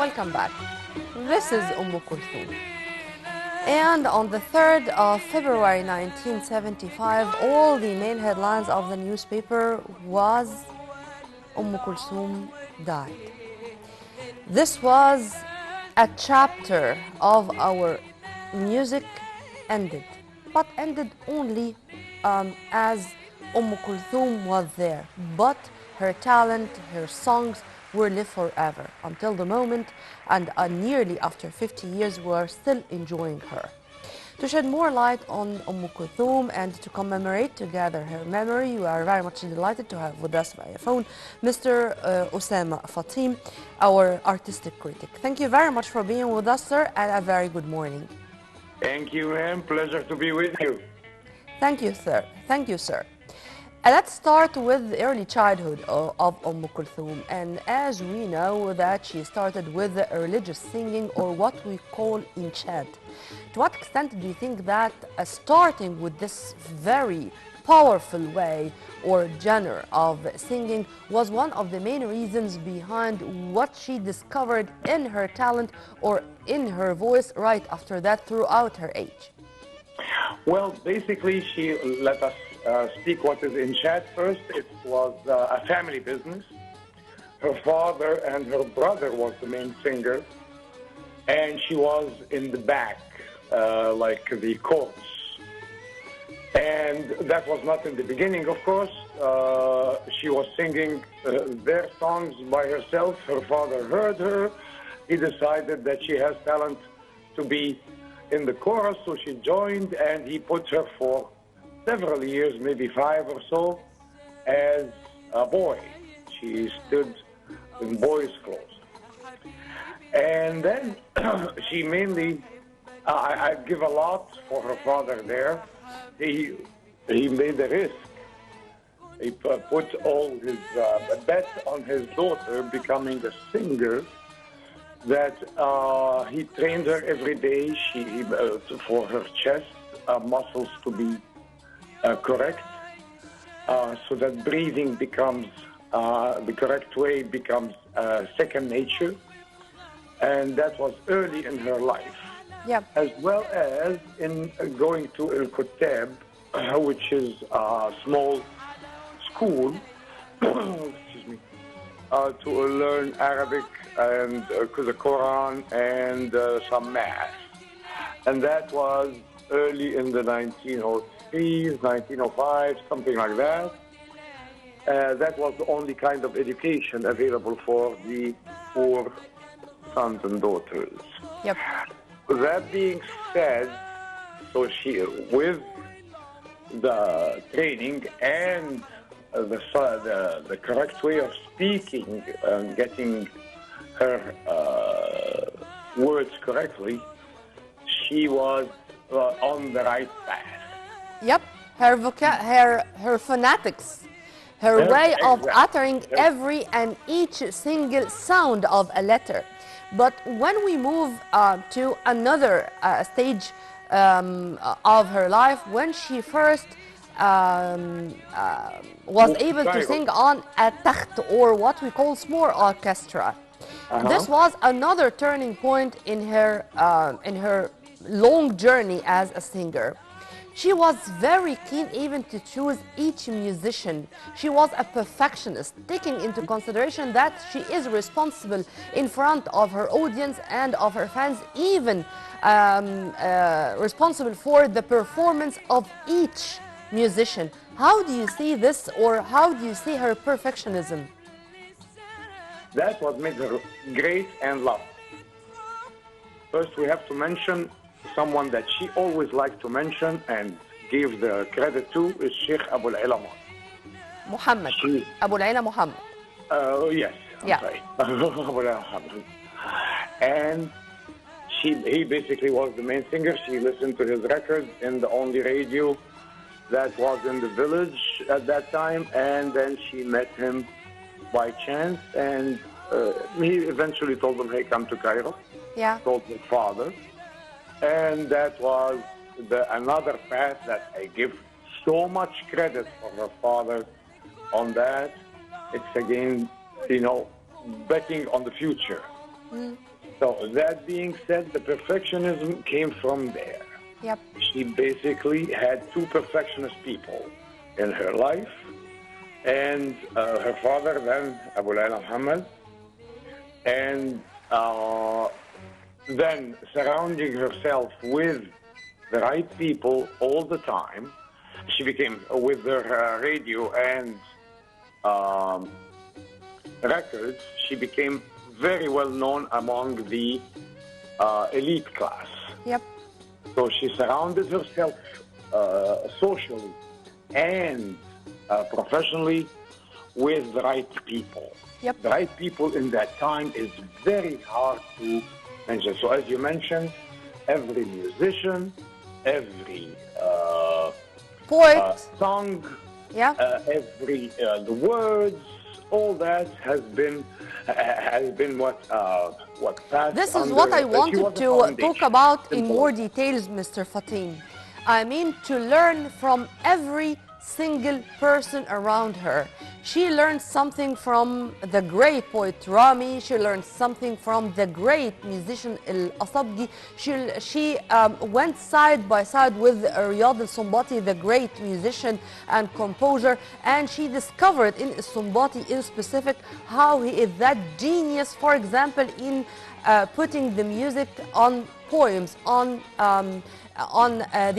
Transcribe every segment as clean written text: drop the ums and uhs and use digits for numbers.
welcome back. This is Kulthum. And on the 3rd of February 1975, all the main headlines of the newspaper was Kulthum died. This was a chapter of our music ended, but ended only as Kulthum was there. But her talent, her songs will live forever until the moment, and nearly after 50 years, we are still enjoying her. To shed more light on Kulthum and to commemorate together her memory, we are very much delighted to have with us via phone Mr. Osama Fateem, our artistic critic. Thank you very much for being with us, sir, and a very good morning. Thank you, ma'am. Pleasure to be with you. Thank you, sir. Thank you, sir. Let's start with the early childhood of Kulthum. And as we know that she started with religious singing, or what we call inshad. To what extent do you think that starting with this very powerful way or genre of singing was one of the main reasons behind what she discovered in her talent or in her voice right after that throughout her age? Well, basically, she let us speak what is in chat first. It was a family business. Her father and her brother was the main singer, and she was in the back, like the chorus. And that was not in the beginning, of course. She was singing their songs by herself. Her father heard her. He decided that she has talent to be in the chorus, so she joined, and he put her for several years, maybe 5 or so, as a boy. She stood in boys' clothes. And then she mainly, I give a lot for her father there. He made a risk. He put all his bet on his daughter becoming a singer, that he trained her every day for her chest muscles to be correct, so that breathing becomes the correct way, becomes second nature. And that was early in her life. Yeah. As well as in going to El Kutab, which is a small school, excuse me, to learn Arabic and the Quran and some math. And that was early in the 1903s, 1905, something like that. That was the only kind of education available for the poor sons and daughters. Yep. That being said, so she, with the training and the correct way of speaking and getting her words correctly, she was on the right path. Yep, her phonetics, her way of uttering every and each single sound of a letter. But when we move to another stage of her life, when she first was able to sing on a takht, or what we call small orchestra, this was another turning point in her long journey as a singer. She was very keen even to choose each musician. She was a perfectionist, taking into consideration that she is responsible in front of her audience and of her fans, even responsible for the performance of each musician. How do you see this, or how do you see her perfectionism? That's what made her great and loved. First, we have to mention someone that she always liked to mention and give the credit to is Sheikh Abu al-Ila Muhammad. Abu al-Ila Muhammad. Yes, I'm sorry. Abu al-Ila Muhammad. And he basically was the main singer. She listened to his records in the only radio that was in the village at that time, and then she met him by chance, and he eventually told them, hey, come to Cairo. Yeah. Told his father. And that was another path that I give so much credit for her father on that. It's again, betting on the future. So that being said, the perfectionism came from there. Yep. She basically had two perfectionist people in her life, and her father then, Abu Laila Muhammad, and then surrounding herself with the right people all the time. She became, with her radio and records, she became very well known among the elite class. Yep. So she surrounded herself socially and professionally with the right people. Yep. The right people in that time is very hard to mention. So as you mentioned, every musician, every Poet. song, Yeah. every the words, all that has been what passed. This is under, what I she wanted was a to talk foundation. about in Simple more as that. details, Mr. Fateem. I mean, to learn from every single person around her. She learned something from the great poet Rami. She learned something from the great musician Al-Asabgi. She went side by side with Riyad al-Sumbati, the great musician and composer, and she discovered in Sumbati in specific how he is that genius, for example, in putting the music on poems, on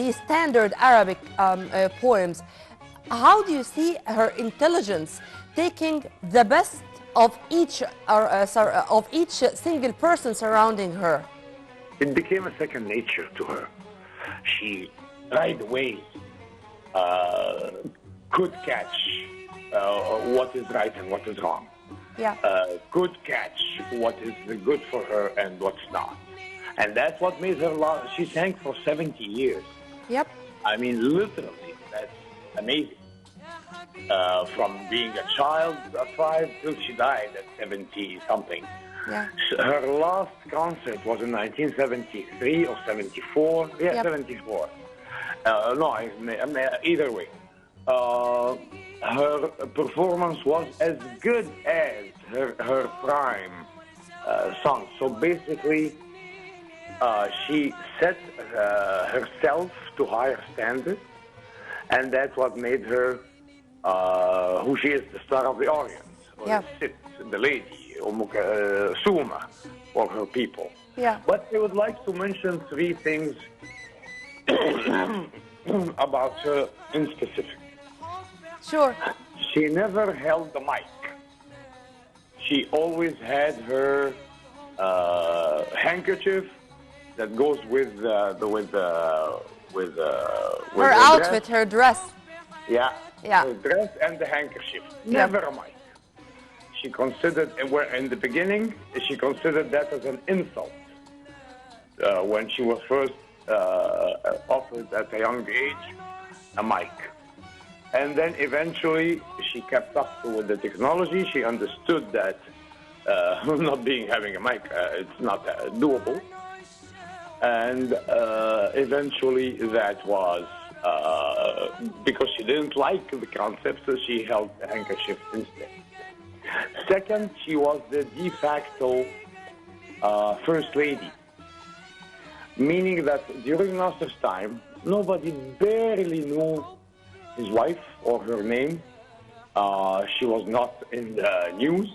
the standard Arabic poems. How do you see her intelligence taking the best of each single person surrounding her? It became a second nature to her. She right away could catch what is right and what is wrong. Yeah. Could catch what is good for her and what's not. And that's what made her she sang for 70 years. Yep. I mean, literally, that's amazing. From being a child at 5 till she died at 70 something. Yeah. Her last concert was in 1973 or 74. Yeah, Yep. 74. No, either way. Her performance was as good as her prime song. So basically, she set herself to higher standards, and that's what made her who she is, the star of the audience. Yeah. Sit, the lady, Suma, for her people. Yeah. But I would like to mention three things about her in specific. Sure. She never held the mic. She always had her handkerchief that goes with Her her outfit, dress. her dress. Yeah. Yeah. Her dress and the handkerchief. Never a mic. She considered, in the beginning, she considered that as an insult. When she was first offered at a young age a mic. And then eventually she kept up with the technology. She understood that not having a mic, it's not doable. And eventually that was because she didn't like the concept, so she held the handkerchief instead. Second, she was the de facto first lady, meaning that during Nasser's time, nobody barely knew his wife or her name. She was not in the news.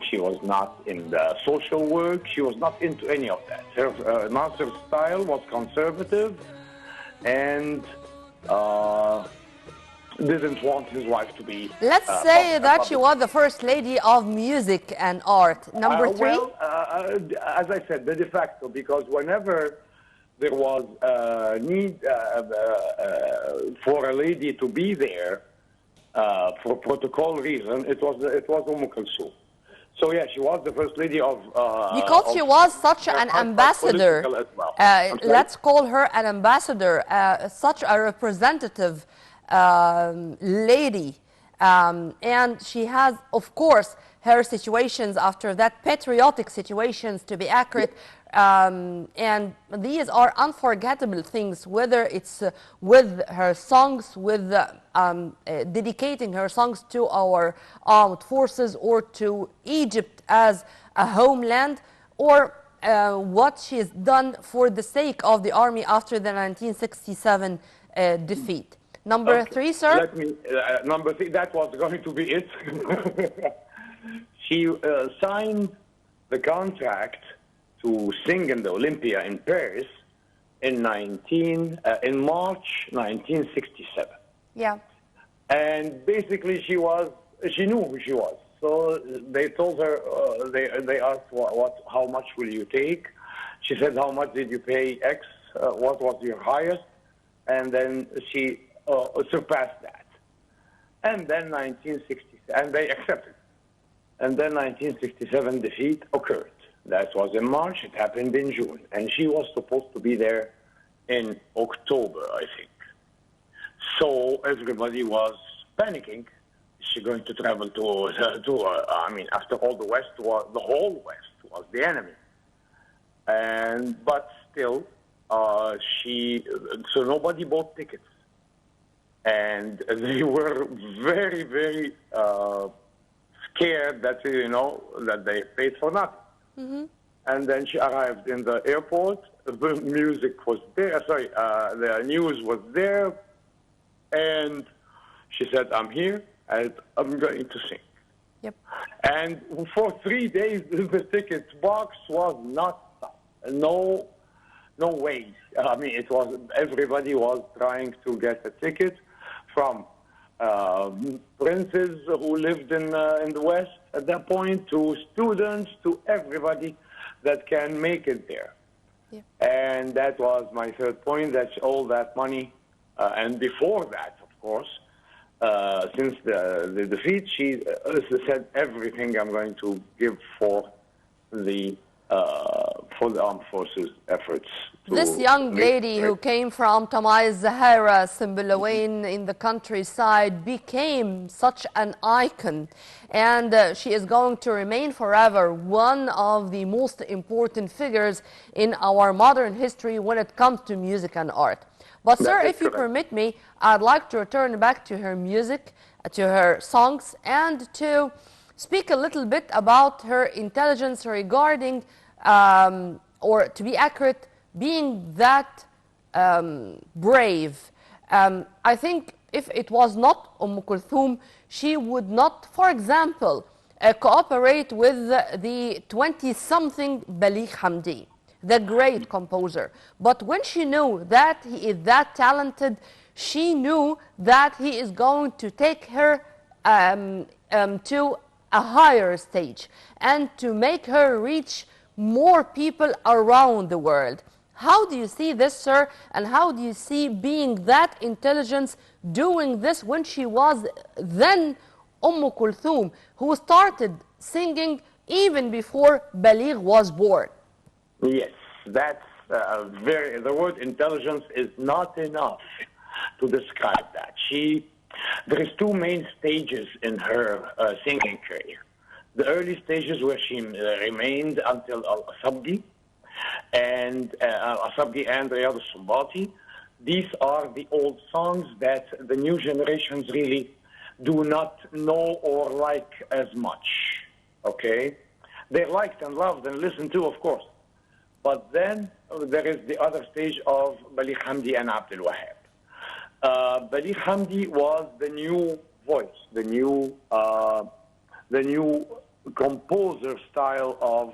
She was not in the social work. She was not into any of that. Her Nasser's style was conservative and didn't want his wife to be... Let's say that she was the first lady of music and art. Number three? Well, as I said, the de facto, because whenever there was a need for a lady to be there for protocol reason, it was Kulthum. So yeah, she was the first lady of... because she was such an ambassador. As well. Let's call her an ambassador, such a representative lady. And she has, of course, her situations after that, patriotic situations to be accurate. And these are unforgettable things, whether it's with her songs, with dedicating her songs to our armed forces or to Egypt as a homeland, or what she's done for the sake of the army after the 1967 defeat. Number Okay. 3, sir? Let me, number 3, that was going to be it. She signed the contract to sing in the Olympia in Paris in March 1967. Yeah. And basically she knew who she was. So they told her, they asked, how much will you take? She said, how much did you pay X? What was your highest? And then she surpassed that. And then 1967, and they accepted. And then 1967 defeat occurred. That was in March, it happened in June. And she was supposed to be there in October, I think. So everybody was panicking. Is she going to travel after all, the whole West was the enemy. But still, so nobody bought tickets. And they were very, very scared that, that they paid for nothing. Mm-hmm. And then she arrived in the airport. The music was there. The news was there. And she said, I'm here and I'm going to sing. Yep. And for 3 days, the ticket box was not no way. I mean, everybody was trying to get a ticket, from princes who lived in the West at that point, to students, to everybody that can make it there. Yeah. And that was my third point, that all that money, and before that, of course, since the defeat, she said everything I'm going to give for the armed forces efforts. This young lady who came from Tamai Zahara, Simbalawain in the countryside, became such an icon, and she is going to remain forever one of the most important figures in our modern history when it comes to music and art. But sir, if you permit me, I'd like to return back to her music, to her songs, and to speak a little bit about her intelligence regarding, or to be accurate, being that brave. I think if it was not Kulthum, she would not, for example, cooperate with the 20-something Balik Hamdi, the great composer. But when she knew that he is that talented, she knew that he is going to take her to a higher stage and to make her reach more people around the world. How do you see this, sir? And how do you see being that intelligence doing this when she was then Kulthum, who started singing even before Baligh was born? Yes, that's the word intelligence is not enough to describe that. There is two main stages in her singing career. The early stages where she remained until Asabgi and Riyad al-Sumbati. These are the old songs that the new generations really do not know or like as much, okay? They're liked and loved and listened to, of course. But then there is the other stage of Baligh Hamdi and Abdul Wahab. Baligh Hamdi was the new voice, the new composer style of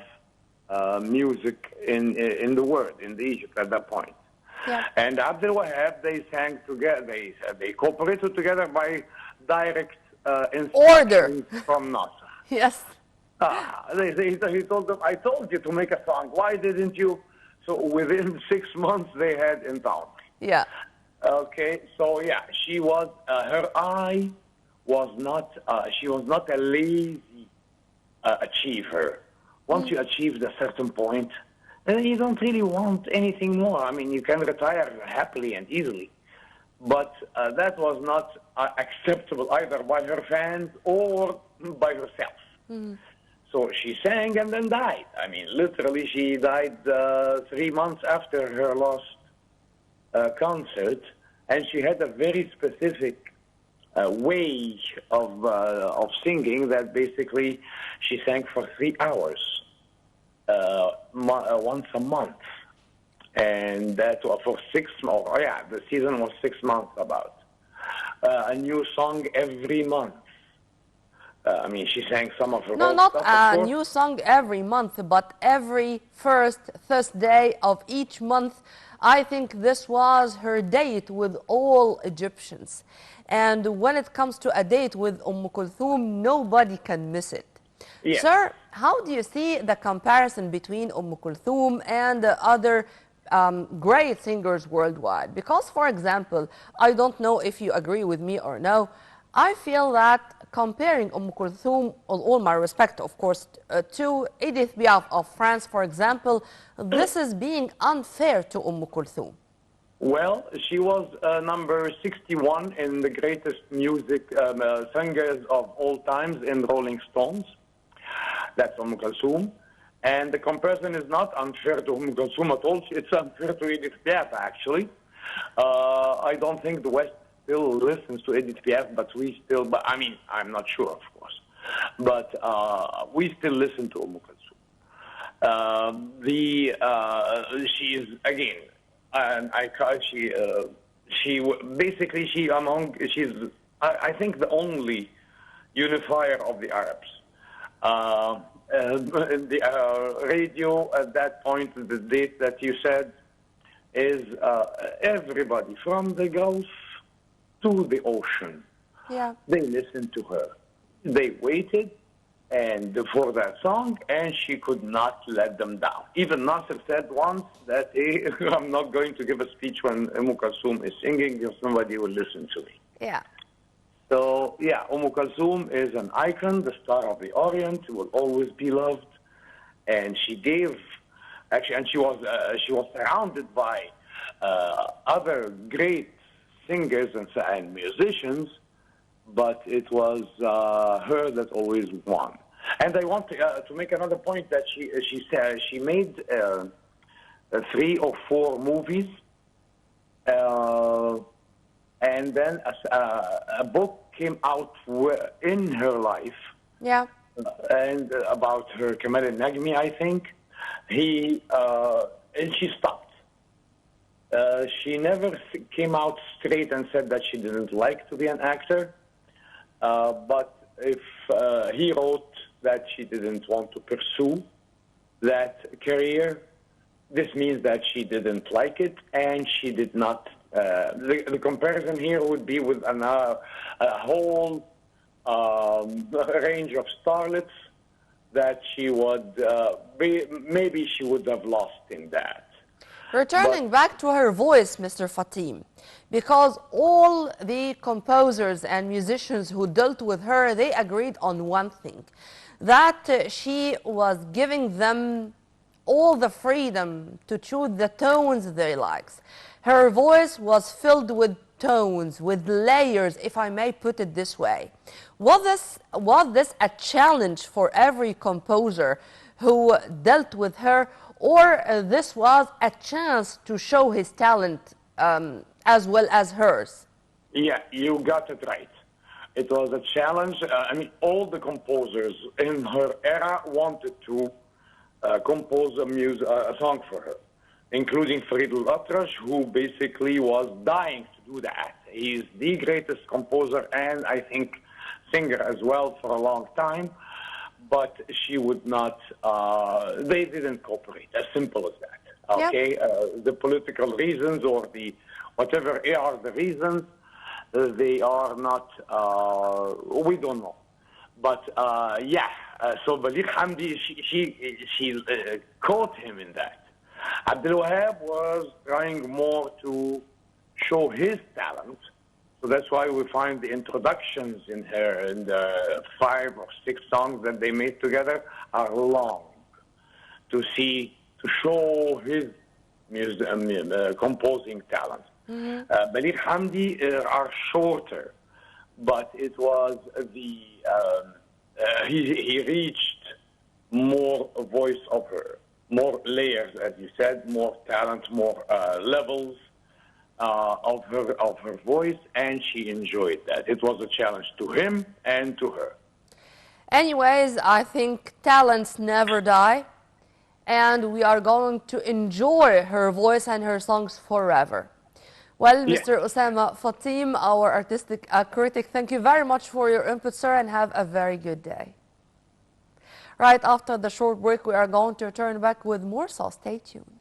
music in the world, in Egypt at that point. Yeah. And Abdul Wahab, they sang together, they cooperated together by direct instructions from Nasser. Yes. He told them, I told you to make a song. Why didn't you? So within 6 months, they had in town. Yeah. Okay. So yeah, she was. Her eye was not. She was not a lazy achiever. Once you achieved a certain point, then you don't really want anything more. I mean, you can retire happily and easily. But that was not acceptable either by her fans or by herself. Mm. So she sang and then died. I mean, literally, she died 3 months after her last concert, and she had a very specific way of singing that basically she sang for 3 hours once a month, and that was for 6 months. Oh, yeah, the season was 6 months about. A new song every month. I mean, she sang some of her No, old not stuff, of a course. new song every month, but every first Thursday of each month. I think this was her date with all Egyptians. And when it comes to a date with Kulthum, nobody can miss it. Yes. Sir, how do you see the comparison between Kulthum and the other great singers worldwide? Because, for example, I don't know if you agree with me or no, I feel that comparing Kulthum, all my respect, of course, to Edith Piaf of France, for example, this is being unfair to Kulthum. Well, she was number 61 in the greatest music singers of all times in Rolling Stones. That's Kulthum. And the comparison is not unfair to Kulthum at all. It's unfair to Edith Piaf, actually. I don't think the West still listens to Edith Piaf, but we still, but I mean, I'm not sure, of course. But we still listen to Kulthum. She is, again, and she's, I think, the only unifier of the Arabs. The radio at that point, the date that you said, is everybody from the Gulf to the ocean. Yeah. They listened to her. They waited and for that song, and she could not let them down. Even Nasser said once that, hey, I'm not going to give a speech when Kulthum is singing if somebody will listen to me. Yeah. So, yeah, Kulthum is an icon, the star of the Orient, will always be loved. And she gave, actually, and she was surrounded by other great singers and musicians, but it was her that always won. And I want to make another point that she said she made 3 or 4 movies. And then a book came out in her life, Yeah. and about her Kamal al-Nagmi, I think. And she stopped. She never came out straight and said that she didn't like to be an actor. But if he wrote that she didn't want to pursue that career, this means that she didn't like it, and she did not. The comparison here would be with a whole range of starlets that she would maybe she would have lost in that. Returning back to her voice, Mr. Fateem, because all the composers and musicians who dealt with her, they agreed on one thing, that she was giving them all the freedom to choose the tones they liked. Her voice was filled with tones, with layers, if I may put it this way. Was this a challenge for every composer who dealt with her, or this was a chance to show his talent as well as hers? Yeah, you got it right. It was a challenge. I mean, all the composers in her era wanted to compose a song for her, including Farid al-Atrash, who basically was dying to do that. He's the greatest composer and, I think, singer as well for a long time. But she would not, they didn't cooperate, as simple as that, okay? Yep. The political reasons or the whatever are the reasons, they are not, we don't know. But so Baligh Hamdi, she caught him in that. Abdul Wahab was trying more to show his talent. So that's why we find the introductions in her, and the 5 or 6 songs that they made together are long to show his composing talent. Mm-hmm. Baligh Hamdi are shorter, but it was he reached more voice of her, more layers, as you said, more talent, more levels. Of her voice, and she enjoyed that. It was a challenge to him and to her. Anyways, I think talents never die, and we are going to enjoy her voice and her songs forever. Well, Yes. Mr. Osama, Fateem, our artistic critic, thank you very much for your input, sir, and have a very good day. Right after the short break, we are going to return back with more, so stay tuned.